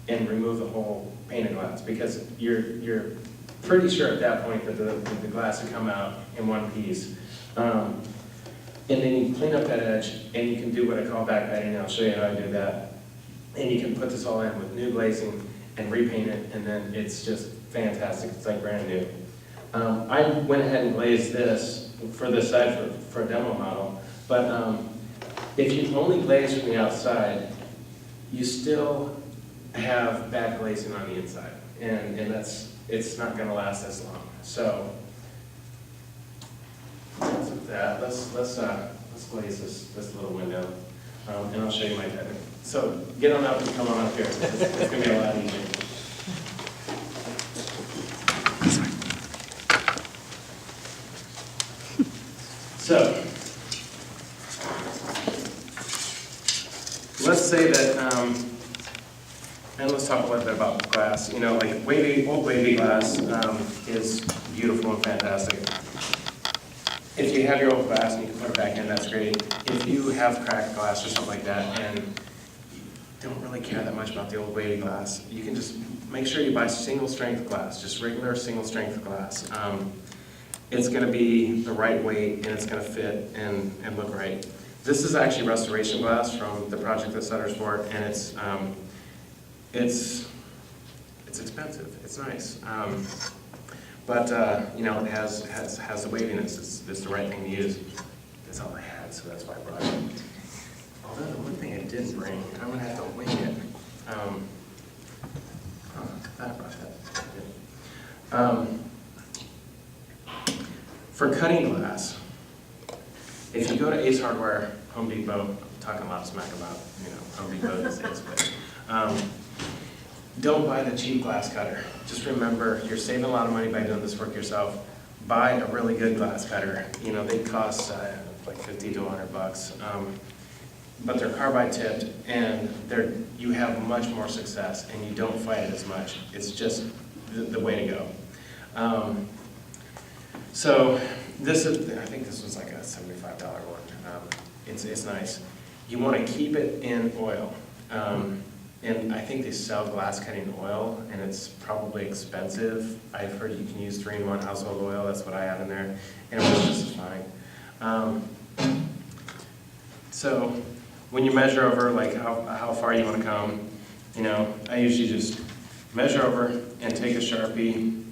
and remove the whole pane of glass, because you're pretty sure at that point that the glass will come out in one piece. And then you clean up that edge, and you can do what I call backlighting, and I'll show you how I do that. And you can put this all in with new glazing and repaint it, and then it's just fantastic. It's like brand new. I went ahead and glazed this for this side for a demo model, but if you only glaze from the outside, you still have bad glazing on the inside, and it's not going to last as long. So that. Let's glaze this little window, and I'll show you my technique. So get on up and come on up here. It's going to be a lot easier. So let's say that, and let's talk a little bit about glass. You know, like old wavy glass is beautiful and fantastic. If you have your old glass and you can put it back in, that's great. If you have cracked glass or something like that and you don't really care that much about the old wavy glass, you can just make sure you buy single strength glass, just regular single strength glass. It's going to be the right weight and it's going to fit and look right. This is actually restoration glass from the project at Suttersport, and it's expensive. It's nice. But you know, it has the waviness. It's the right thing to use. That's all I had, so that's why I brought it. Although the one thing I didn't bring, I'm gonna have to wing it. I brought that. For cutting glass, if you go to Ace Hardware, Home Depot, I'm talking a lot of smack about Home Depot these days, but don't buy the cheap glass cutter. Just remember, you're saving a lot of money by doing this work yourself. Buy a really good glass cutter. You know, they cost like $50 to $100, but they're carbide tipped, and you have much more success, and you don't fight it as much. It's just the way to go. So this is, I think this was like a $75 one. It's nice. You want to keep it in oil. And I think they sell glass cutting oil, and it's probably expensive. I've heard you can use 3-in-1 household oil. That's what I have in there, and it works just fine. So when you measure over, like how far you want to come, I usually just measure over and take a Sharpie,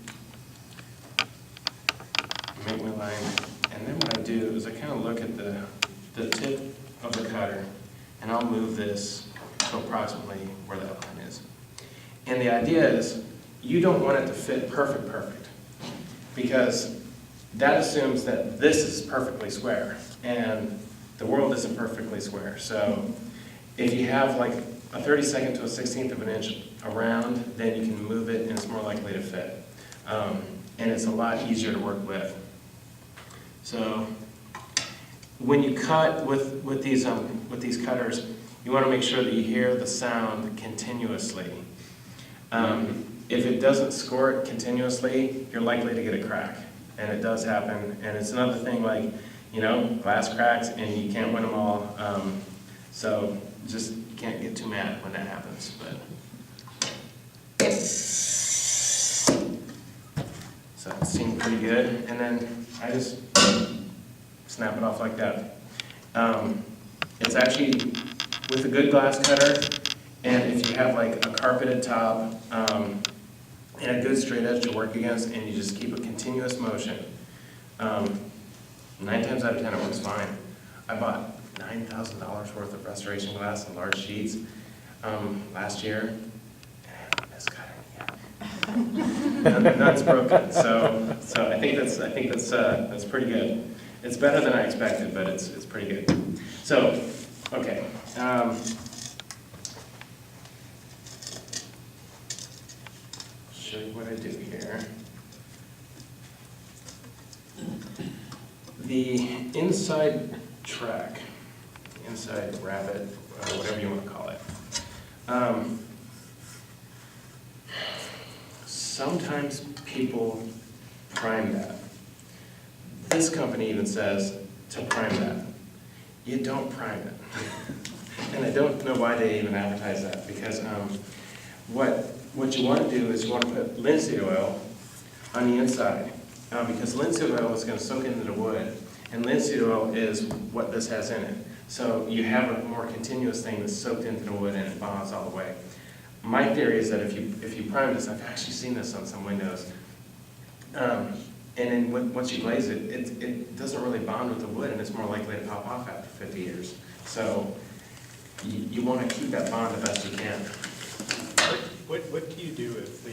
make my line, and then what I do is I kind of look at the tip of the cutter, and I'll move this to approximately where that line is. And the idea is, you don't want it to fit perfect, because that assumes that this is perfectly square, and the world isn't perfectly square. So if you have like a 32nd to a 16th of an inch around, then you can move it and it's more likely to fit. And it's a lot easier to work with. So when you cut with these cutters, you want to make sure that you hear the sound continuously. If it doesn't squirt continuously, you're likely to get a crack, and it does happen. And it's another thing, like, glass cracks, and you can't win them all. So just can't get too mad when that happens. But so it seemed pretty good, and then I just snap it off like that. It's actually with a good glass cutter, and if you have like a carpeted top and a good straight edge to work against, and you just keep a continuous motion, 9 times out of 10 it works fine. I bought $9,000 worth of restoration glass in large sheets last year, and I haven't missed cutting yet. None's broken, so I think that's pretty good. It's better than I expected, but it's pretty good. So, okay. Show you what I do here. The inside track, inside rabbit, whatever you want to call it. Sometimes people prime that. This company even says to prime that. You don't prime it. And I don't know why they even advertise that, because What you want to do is you want to put linseed oil on the inside, because linseed oil is going to soak into the wood, and linseed oil is what this has in it. So you have a more continuous thing that's soaked into the wood and it bonds all the way. My theory is that if you prime this, I've actually seen this on some windows, and then once you glaze it, it doesn't really bond with the wood, and it's more likely to pop off after 50 years. So you want to keep that bond the best you can. What do you do if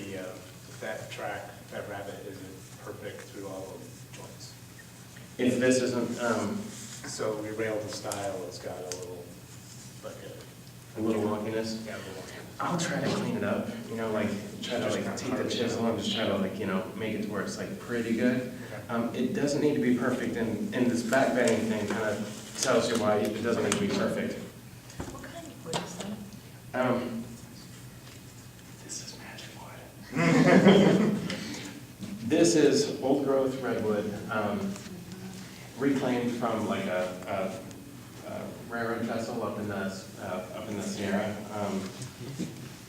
that track, that rabbet isn't perfect through all of the joints? If this isn't, So we railed the style, it's got a little, like a little wonkiness, yeah, a little. I'll try to clean it up, you know, like, try to like take the chisel and just try to like, you know, make it to where it's like pretty good. It doesn't need to be perfect, and this back bending thing kind of tells you why it doesn't need to be perfect. What kind of wood is that? This is magic wood. This is old growth redwood, reclaimed from like a railroad trestle up in the Sierra.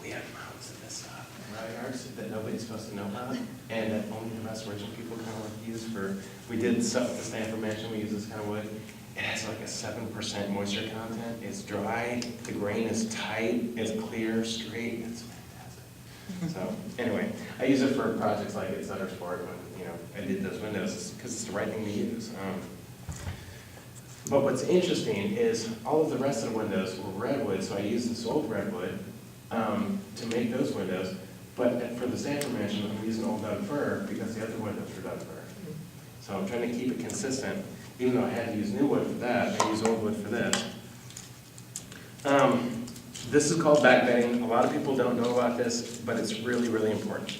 We have mountains of this stuff in our yards that nobody's supposed to know about, and that only the restoration people kind of like use for. We did stuff at the Stanford Mansion. We use this kind of wood. It has like a 7% moisture content. It's dry. The grain is tight. It's clear, straight. It's fantastic. So anyway, I use it for projects like at Sutter Sport when I did those windows because it's the right thing to use. But what's interesting is all of the rest of the windows were redwood, so I used this old redwood to make those windows. But for the Stanford Mansion, I'm using old Doug fir because the other windows were Doug fir. So I'm trying to keep it consistent. Even though I had to use new wood for that, I use old wood for this. This is called back bedding. A lot of people don't know about this, but it's really, really important.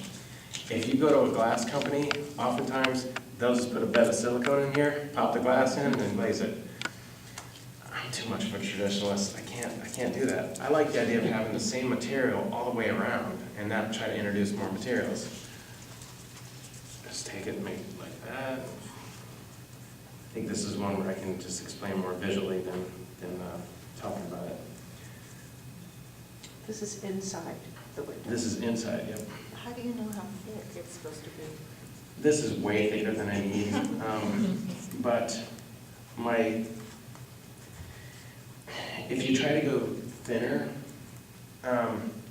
If you go to a glass company, oftentimes they'll just put a bed of silicone in here, pop the glass in, and glaze it. I'm too much of a traditionalist. I can't do that. I like the idea of having the same material all the way around and not try to introduce more materials. Just take it and make it like that. I think this is one where I can just explain more visually than talking about it. This is inside the window. This is inside, yep. How do you know how thick it's supposed to be? This is way thicker than I need, but if you try to go thinner,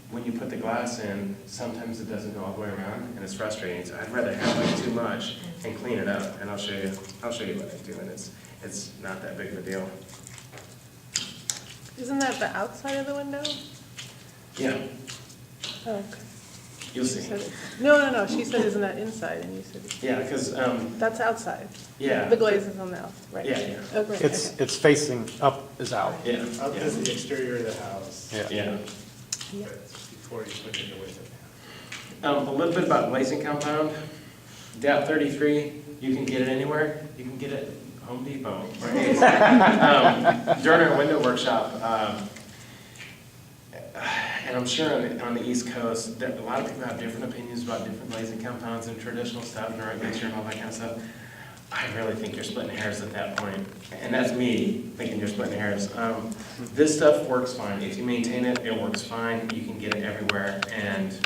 when you put the glass in, sometimes it doesn't go all the way around, and it's frustrating. So I'd rather have like too much and clean it up, and I'll show you what I do, and it's not that big of a deal. Isn't that the outside of the window? Yeah, Oh, okay. you'll see. No, she said, isn't that inside, and you said, Yeah, because, that's outside. yeah. The glaze is on the outside, right? Yeah. Oh, great, okay. It's facing up is out. Yeah, Up is the exterior of the house. Yeah. yeah. Yeah. But before you put it in the window. A little bit about glazing compound. DAP 33, you can get it anywhere. You can get it at Home Depot or Ace. During our window workshop, and I'm sure on the East Coast, a lot of people have different opinions about different glazing compounds and traditional stuff and right mixture and all that kind of stuff. I really think you're splitting hairs at that point. And that's me thinking you're splitting hairs. This stuff works fine. If you maintain it, it works fine. You can get it everywhere, and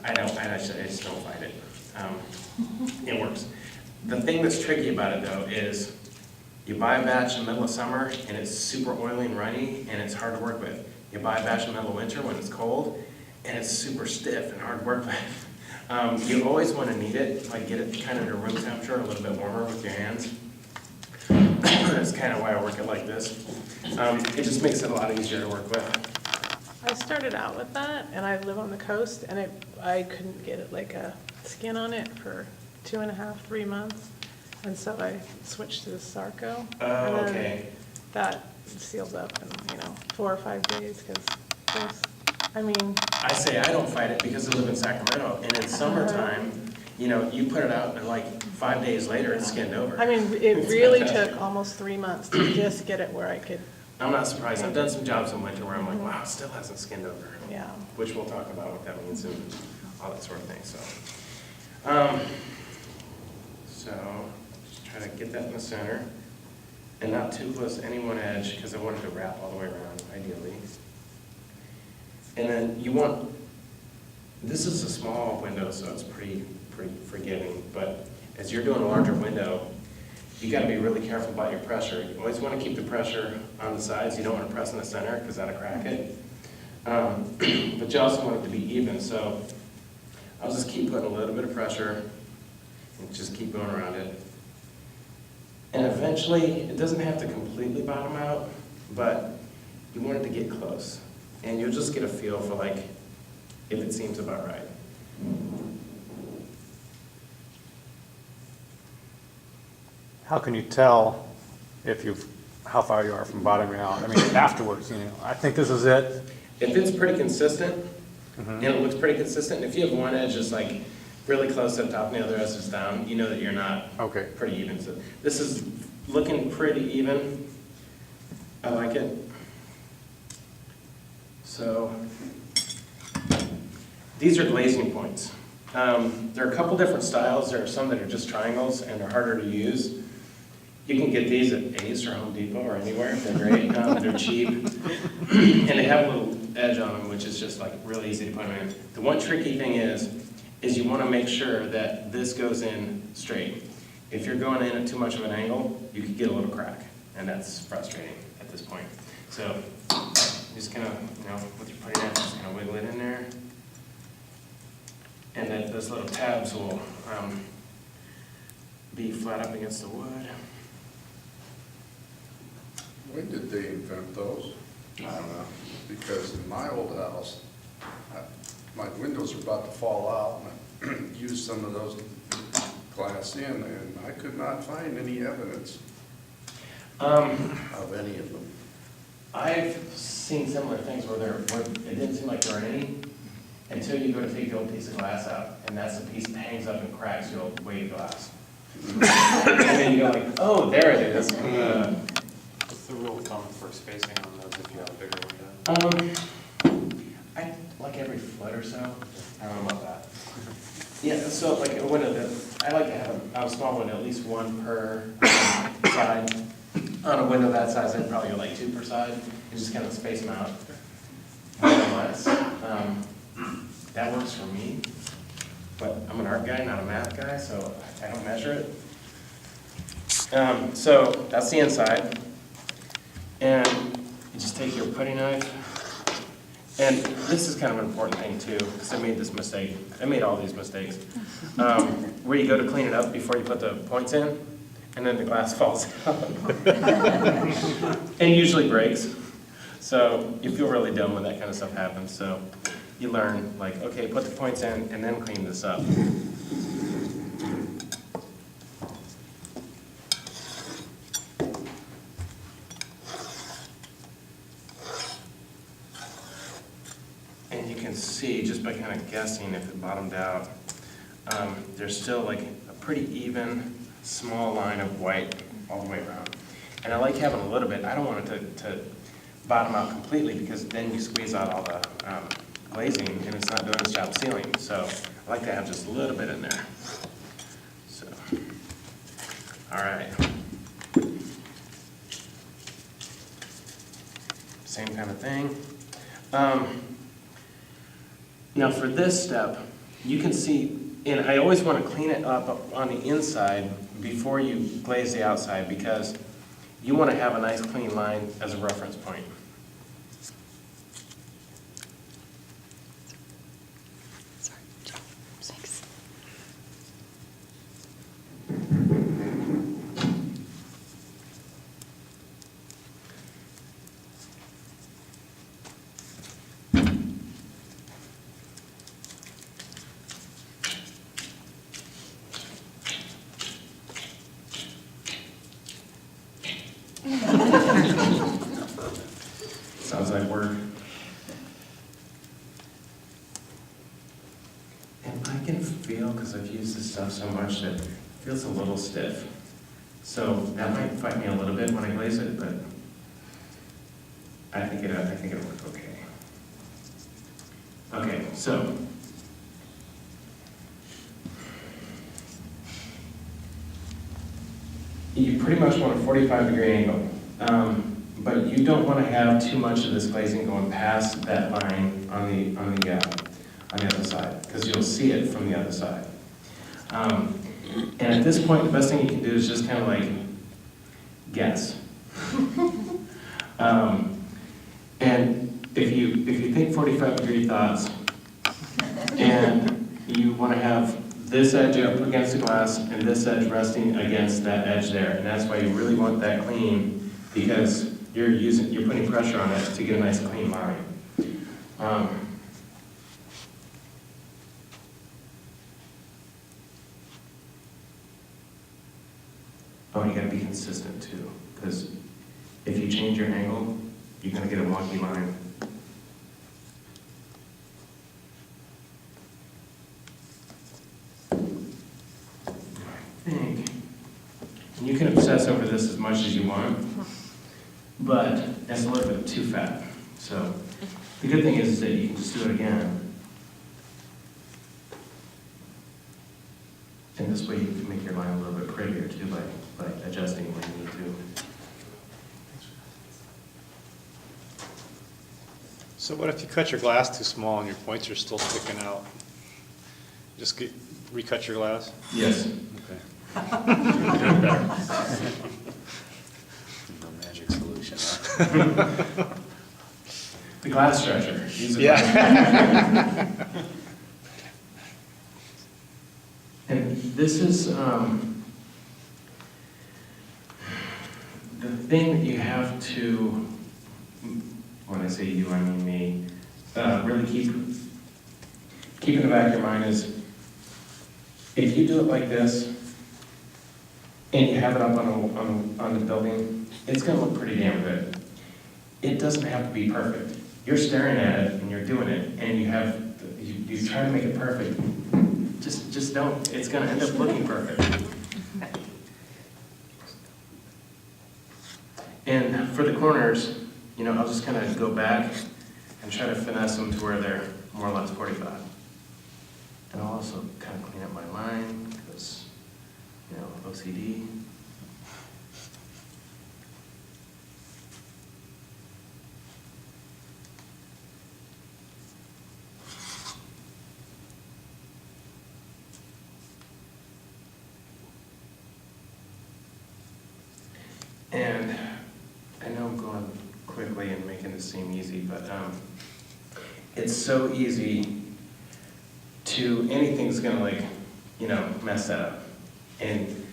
I just don't fight it. It works. The thing that's tricky about it though is you buy a batch in the middle of summer and it's super oily and runny and it's hard to work with. You buy a batch in the middle of winter when it's cold and it's super stiff and hard to work with. You always want to knead it, like get it kind of to room temperature, a little bit warmer with your hands. That's kind of why I work it like this. It just makes it a lot easier to work with. I started out with that, and I live on the coast, and I couldn't get it like a skin on it for 2.5, 3 months, and so I switched to the Sarco. Oh, and then okay. That sealed up in 4 or 5 days, because I say I don't fight it because I live in Sacramento, and in summertime, you put it out and like 5 days later it's skinned over. it It's really fantastic. took almost 3 months to just get it where I could, I'm not surprised. I've done some jobs in winter where I'm like, wow, it still hasn't skinned over. yeah. Which we'll talk about what that means and all that sort of thing, so just try to get that in the center and not too close to any one edge because I want it to wrap all the way around, ideally. And then you want This is a small window, so it's pretty forgiving, but as you're doing a larger window, you gotta be really careful about your pressure. You always wanna keep the pressure on the sides. You don't wanna press in the center, because that'll crack it. But you also want it to be even, so I'll just keep putting a little bit of pressure and just keep going around it. And eventually, it doesn't have to completely bottom out, but you want it to get close. And you'll just get a feel for like, if it seems about right. How can you tell if how far you are from bottoming out? I mean, afterwards, I think this is it. If it's pretty consistent, and it looks pretty consistent, if you have one edge just like really close to the top and the other edge is down, you know that you're not Okay. pretty even. So this is looking pretty even. I like it. So these are glazing points. There are a couple different styles. There are some that are just triangles and they're harder to use. You can get these at Ace or Home Depot or anywhere. They're great. They're cheap. And they have a little edge on them, which is just like really easy to put them in. The one tricky thing is you want to make sure that this goes in straight. If you're going in at too much of an angle, you could get a little crack, and that's frustrating at this point. So just kind of, with your putty knife, just kind of wiggle it in there. And then those little tabs will be flat up against the wood. When did they invent those? I don't know. Because in my old house, my windows were about to fall out, and I used some of those glass in, and I could not find any evidence of any of them. I've seen similar things where it didn't seem like there were any until you go to take the old piece of glass out, and that's the piece that hangs up and cracks your old weighted glass. And then you go like, oh, there it is. What's the rule of thumb for spacing on those if you have a bigger window? I like every foot or so. I don't know about that. Yeah, so like a window I like to have a small window, at least one per side. On a window that size, I'd probably go like 2 per side, and just kind of space them out. More or less. That works for me, but I'm an art guy, not a math guy, so I don't measure it. So that's the inside. And you just take your putty knife, and this is kind of an important thing too, because I made this mistake. I made all these mistakes. Where you go to clean it up before you put the points in, and then the glass falls out. And usually breaks. So you feel really dumb when that kind of stuff happens. So you learn, like, okay, put the points in and then clean this up. And you can see, just by kind of guessing if it bottomed out, there's still like a pretty even, small line of white all the way around. And I like having a little bit. I don't want it to bottom out completely, because then you squeeze out all the glazing and it's not doing its job sealing. So I like to have just a little bit in there. So, all right. Same kind of thing. Now for this step, you can see, and I always want to clean it up on the inside before you glaze the outside, because you want to have a nice clean line as a reference point. Thanks. Sounds like work. And I can feel, because I've used this stuff so much, that it feels a little stiff. So that might fight me a little bit when I glaze it, but I think it'll work okay. Okay, so you pretty much want a 45-degree angle. But you don't want to have too much of this glazing going past that line on the on the other side, because you'll see it from the other side. And at this point, the best thing you can do is just kind of like guess. And if you think 45-degree thoughts, and you want to have this edge up against the glass and this edge resting against that edge there, and that's why you really want that clean, because you're putting pressure on it to get a nice clean line. Oh, you gotta be consistent too, because if you change your angle, you're gonna get a wonky line. I think, and you can obsess over this as much as you want, but it's a little bit too fat. So the good thing is that you can just do it again. And this way you can make your line a little bit prettier too by adjusting when you need to. So what if you cut your glass too small and your points are still sticking out? Just recut your glass? Yes. Okay. No magic solution, huh? The glass stretcher. Use it. Yeah. And this is the thing that you have to, when I say you, I mean me, really keep in the back of your mind is, if you do it like this, and you have it up on the building, it's gonna look pretty damn good. It doesn't have to be perfect. You're staring at it and you're doing it, and you try to make it perfect. Just don't, it's gonna end up looking perfect. And for the corners, I'll just kind of go back and try to finesse them to where they're more or less 45. And I'll also kind of clean up my line, because, OCD. And I know I'm going quickly and making this seem easy, but it's so easy to, anything's gonna mess that up. And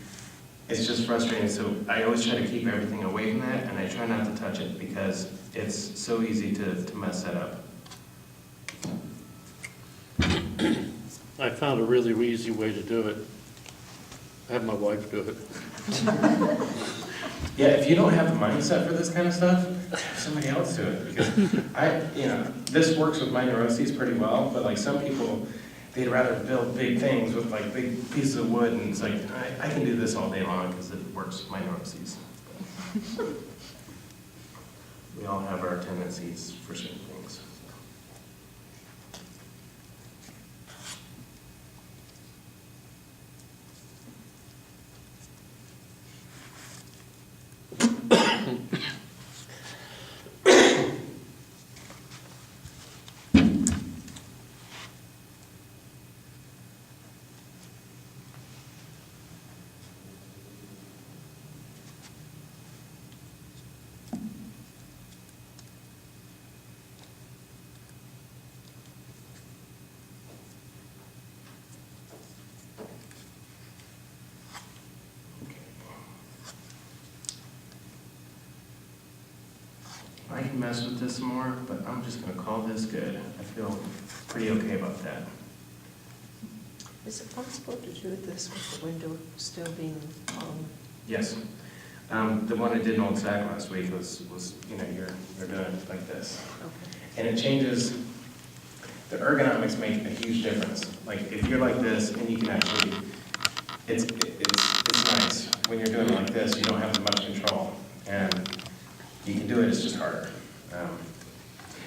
it's just frustrating, so I always try to keep everything away from that, and I try not to touch it because it's so easy to mess that up. I found a really easy way to do it. Have my wife do it. Yeah, if you don't have the mindset for this kind of stuff, have somebody else do it, because this works with my neuroses pretty well, but like some people, they'd rather build big things with like big pieces of wood, and it's like, I can do this all day long because it works with my neuroses. We all have our tendencies for certain things. I can mess with this some more, but I'm just gonna call this good. I feel pretty okay about that. Is it possible to do this with the window still being on? Yes. The one I did in Old Sac last week was you're doing it like this. Okay. And it changes, the ergonomics make a huge difference. Like if you're like this and you can actually, it's nice. When you're doing it like this, you don't have as much control. And you can do it, it's just harder.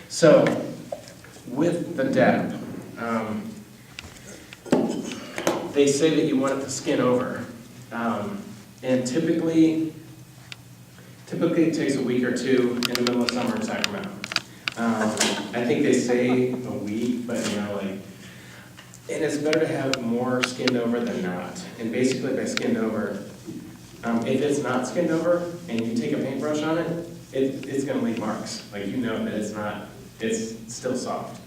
So with the depth, they say that you want it to skin over. And typically it takes a week or two in the middle of summer in Sacramento. I think they say a week, but And it's better to have more skinned over than not. And basically by skinned over, if it's not skinned over and you take a paintbrush on it, it's gonna leave marks. Like you know that it's still soft.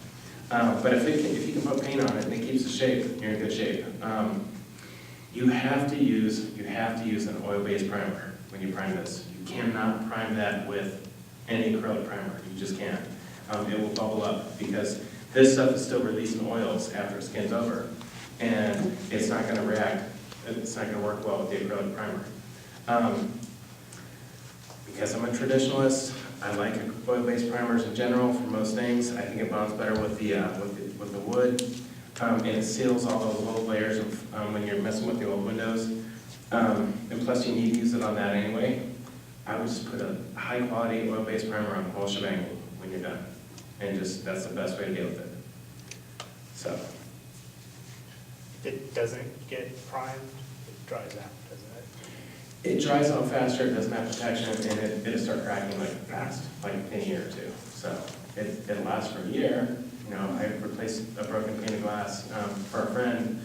But if you can put paint on it and it keeps the shape, you're in good shape. You have to use an oil-based primer when you prime this. You cannot prime that with any acrylic primer. You just can't. It will bubble up because this stuff is still releasing oils after it skins over, and it's not going to react. It's not going to work well with the acrylic primer. Because I'm a traditionalist, I like oil-based primers in general for most things. I think it bonds better with the wood, and it seals all those little layers of when you're messing with the old windows. And plus, you need to use it on that anyway. I would just put a high-quality oil-based primer on the whole shebang when you're done, and that's the best way to deal with it. So. If it doesn't get primed, it dries out, doesn't it? It dries out faster, it doesn't have protection, and it'll start cracking like fast, like in a year or two. So it lasts for a year. You know, I replaced a broken pane of glass for a friend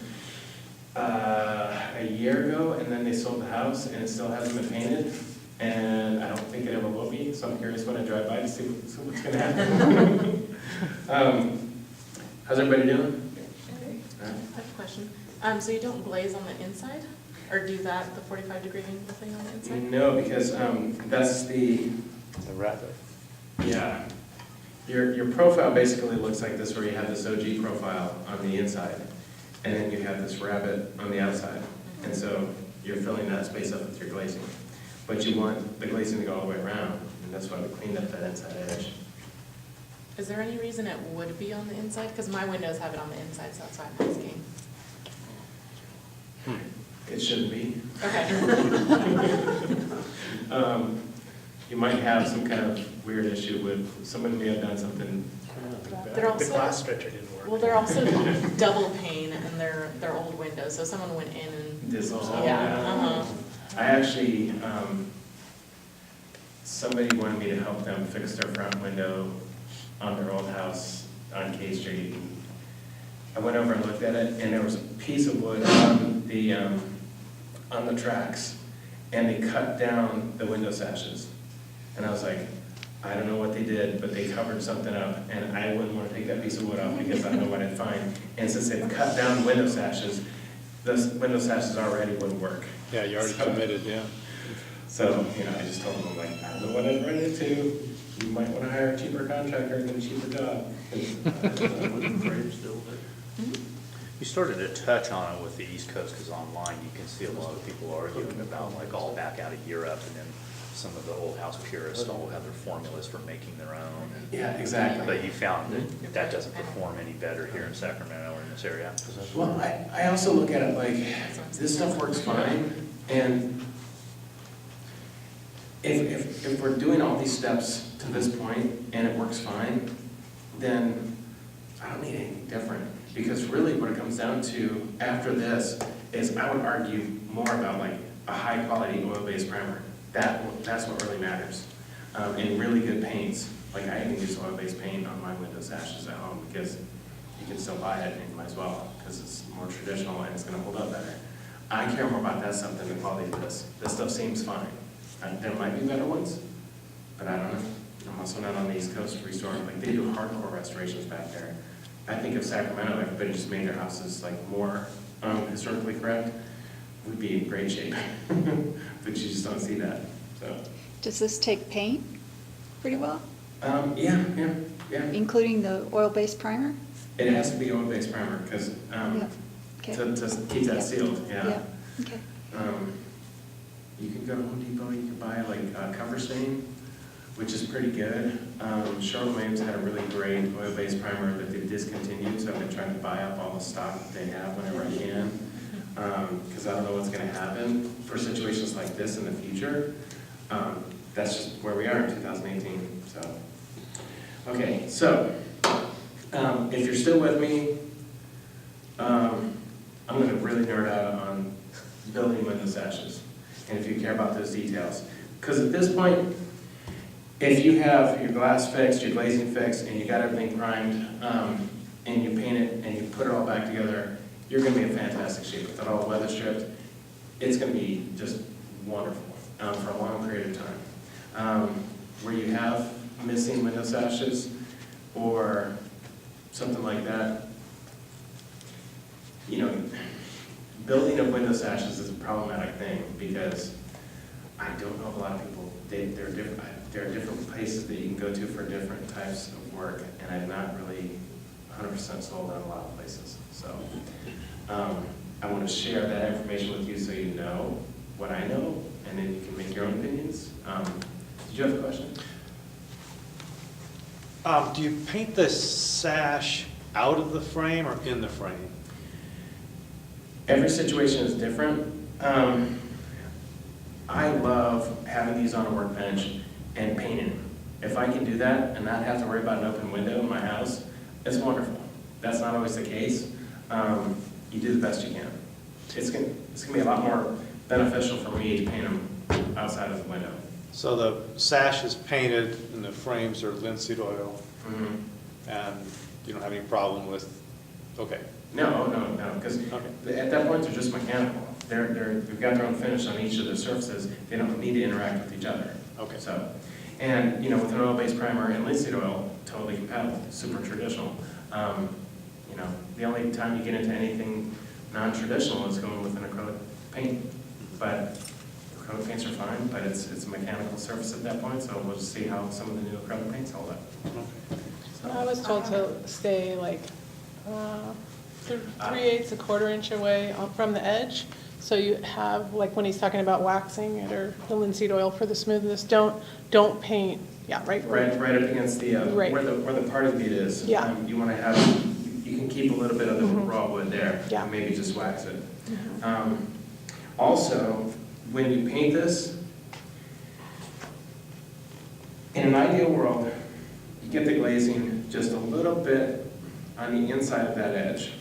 a year ago, and then they sold the house, and it still hasn't been painted. And I don't think it ever will be, so I'm curious when I drive by to see what's going to happen. How's everybody doing? I have a question. So you don't glaze on the inside? Or do that, the 45-degree angle thing on the inside? No, because that's the rabbit. Yeah. Your profile basically looks like this, where you have this OG profile on the inside, and then you have this rabbit on the outside. And so you're filling that space up with your glazing. But you want the glazing to go all the way around, and that's why we cleaned up that inside edge. Is there any reason it would be on the inside? Because my windows have it on the inside, so that's why I'm asking. It shouldn't be. Okay. You might have some kind of weird issue with, somebody may have done something. They're The also- glass stretcher didn't work. Well, they're also double pane and they're old windows, so someone went in and, Did some stuff. yeah, I actually, somebody wanted me to help them fix their front window on their old house on K Street. I went over and looked at it, and there was a piece of wood on the tracks, and they cut down the window sashes. And I was like, I don't know what they did, but they covered something up, and I wouldn't want to take that piece of wood off because I don't know what I'd find. And since they've cut down window sashes, those window sashes already wouldn't work. Yeah, you already committed, yeah. So, I just told them, I'm like, I don't know what I'd run into. You might want to hire a cheaper contractor and get a cheaper job. You started to touch on it with the East Coast, because online you can see a lot of people arguing about like all back out of Europe, and then some of the old house purists all have their formulas for making their own. Yeah, exactly. But you found that that doesn't perform any better here in Sacramento or in this area? Well, I also look at it like, this stuff works fine, and if we're doing all these steps to this point and it works fine, then I don't need anything different. Because really what it comes down to after this is, I would argue more about like a high quality oil-based primer. That's what really matters. And really good paints. Like I even use oil-based paint on my window sashes at home because you can still buy it and you might as well, because it's more traditional and it's gonna hold up better. I care more about that stuff than the quality of this. This stuff seems fine. There might be better ones, but I don't know. I'm also not on the East Coast restoring, like they do hardcore restorations back there. I think if Sacramento, everybody just made their houses like more historically correct, we'd be in great shape. But you just don't see that, so. Does this take paint pretty well, Yeah, including the oil-based primer? It has to be oil-based primer, because, Yeah. Okay. to keep that sealed, yeah. Okay. You can go to Home Depot, you can buy like cover stain, which is pretty good. Sherwin-Williams had a really great oil-based primer that they discontinued, so I've been trying to buy up all the stock that they have whenever I can, because I don't know what's going to happen for situations like this in the future. That's just where we are in 2018. So, okay, so if you're still with me, I'm going to really nerd out on building window sashes, and if you care about those details, because at this point, if you have your glass fixed, your glazing fixed, and you got everything primed, and you paint it and you put it all back together, you're gonna be in fantastic shape with it all weather stripped. It's gonna be just wonderful for a long period of time. Where you have missing window sashes or something like that, you know, building of window sashes is a problematic thing because I don't know if a lot of people, there are different places that you can go to for different types of work, and I'm not really 100% sold on a lot of places. So I want to share that information with you so you know what I know, and then you can make your own opinions. Did you have a question? Do you paint the sash out of the frame or in the frame? Every situation is different. I love having these on a workbench and painting. If I can do that and not have to worry about an open window in my house, it's wonderful. That's not always the case. You do the best you can. It's gonna be a lot more beneficial for me to paint them outside of the window. So the sash is painted and the frames are linseed oil, and you don't have any problem with, okay. No, because Okay. at that point, they're just mechanical. They've got their own finish on each of their surfaces. They don't need to interact with each other. Okay. So, and, you know, with an oil-based primer and linseed oil, totally compatible, super traditional. You know, the only time you get into anything non-traditional is going with an acrylic paint. But acrylic paints are fine, but it's a mechanical surface at that point, so we'll just see how some of the new acrylic paints hold up. So I was told to stay like 3/8, a quarter inch away from the edge. So you have, like when he's talking about waxing it or the linseed oil for the smoothness, don't paint, yeah, right Right up against the, Right. where the party bead is. Yeah. You want to have, you can keep a little bit of the raw wood there. Yeah. And maybe just wax it. Also, when you paint this, in an ideal world, you get the glazing just a little bit on the inside of that edge.